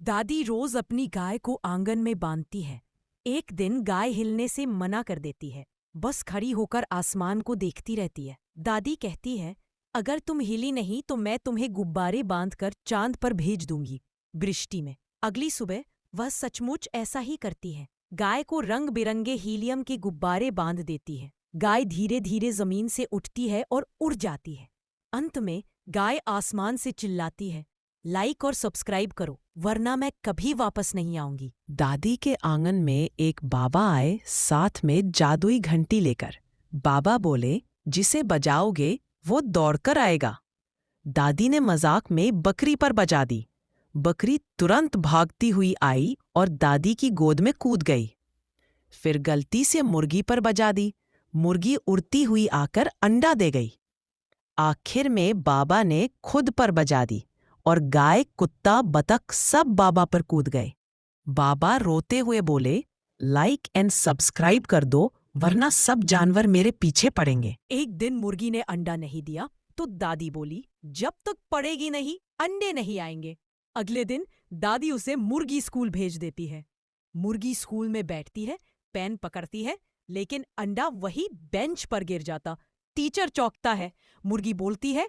दादी रोज अपनी गाय को आंगन में बांधती है। एक दिन गाय हिलने से मना कर देती है, बस खड़ी होकर आसमान को देखती रहती है। दादी कहती है, अगर तुम हिली नहीं तो मैं तुम्हें गुब्बारे बांधकर चांद पर भेज दूंगी वृष्टि में। अगली सुबह वह सचमुच ऐसा ही करती है। गाय को रंग बिरंगे हीलियम के गुब्बारे बांध देती है। गाय धीरे धीरे जमीन से उठती है और उड़ जाती है। अंत में गाय आसमान से चिल्लाती है, लाइक और सब्सक्राइब करो वरना मैं कभी वापस नहीं आऊंगी। दादी के आंगन में एक बाबा आए, साथ में जादुई घंटी लेकर। बाबा बोले, जिसे बजाओगे वो दौड़कर आएगा। दादी ने मजाक में बकरी पर बजा दी। बकरी तुरंत भागती हुई आई और दादी की गोद में कूद गई। फिर गलती से मुर्गी पर बजा दी। मुर्गी उड़ती हुई आकर अंडा दे गई। आखिर में बाबा ने खुद पर बजा दी और गाय, कुत्ता, बतख सब बाबा पर कूद गए। बाबा रोते हुए बोले, लाइक एंड सब्सक्राइब कर दो वरना सब जानवर मेरे पीछे पड़ेंगे। एक दिन मुर्गी ने अंडा नहीं दिया तो दादी बोली, जब तक पड़ेगी नहीं अंडे नहीं आएंगे। अगले दिन दादी उसे मुर्गी स्कूल भेज देती है। मुर्गी स्कूल में बैठती है, पेन पकड़ती है, लेकिन अंडा वही बेंच पर गिर जाता। टीचर चौंकता है। मुर्गी बोलती है,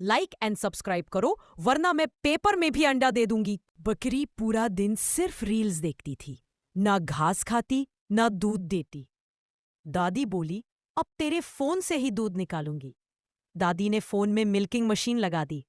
लाइक एंड सब्सक्राइब करो वरना मैं पेपर में भी अंडा दे दूंगी। बकरी पूरा दिन सिर्फ रील्स देखती थी, ना घास खाती ना दूध देती। दादी बोली, अब तेरे फोन से ही दूध निकालूंगी। दादी ने फोन में मिल्किंग मशीन लगा दी।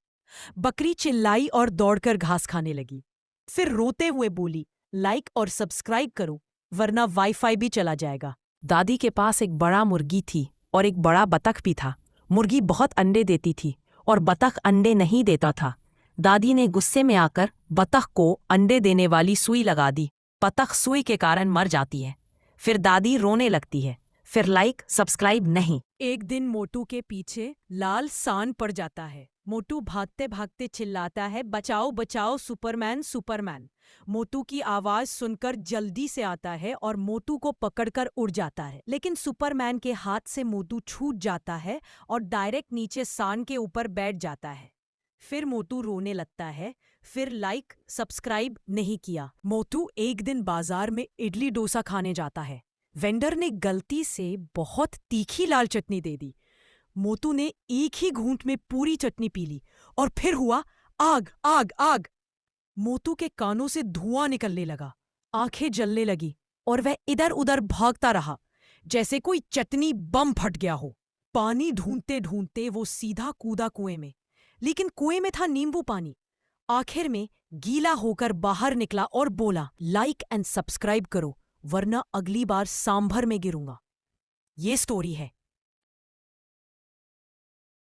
बकरी चिल्लाई और दौड़कर घास खाने लगी। फिर रोते हुए बोली, लाइक और सब्सक्राइब करो वरना वाईफाई भी चला जाएगा। दादी के पास एक बड़ा मुर्गी थी और एक बड़ा बतख भी था। मुर्गी बहुत अंडे देती थी और बतख अंडे नहीं देता था। दादी ने गुस्से में आकर बतख को अंडे देने वाली सुई लगा दी। बतख सुई के कारण मर जाती है। फिर दादी रोने लगती है। फिर लाइक सब्सक्राइब नहीं। एक दिन मोटू के पीछे लाल सांड पड़ जाता है। मोटू भागते भागते चिल्लाता है, बचाओ बचाओ सुपरमैन सुपरमैन। मोटू की आवाज सुनकर जल्दी से आता है और मोटू को पकड़कर उड़ जाता है, लेकिन सुपरमैन के हाथ से मोटू छूट जाता है और डायरेक्ट नीचे सांड के ऊपर बैठ जाता है। फिर मोटू रोने लगता है, फिर लाइक सब्सक्राइब नहीं किया। मोटू एक दिन बाजार में इडली डोसा खाने जाता है। वेंडर ने गलती से बहुत तीखी लाल चटनी दे दी। मोटू ने एक ही घूंट में पूरी चटनी पी ली और फिर हुआ आग आग आग। मोटू के कानों से धुआं निकलने लगा, आंखें जलने लगी और वह इधर उधर भागता रहा जैसे कोई चटनी बम फट गया हो। पानी ढूंढते ढूंढते वो सीधा कूदा कुएं में, लेकिन कुएं में था नींबू पानी। आखिर में गीला होकर बाहर निकला और बोला, लाइक एंड सब्सक्राइब करो वरना अगली बार सांभर में गिरूंगा। ये स्टोरी है।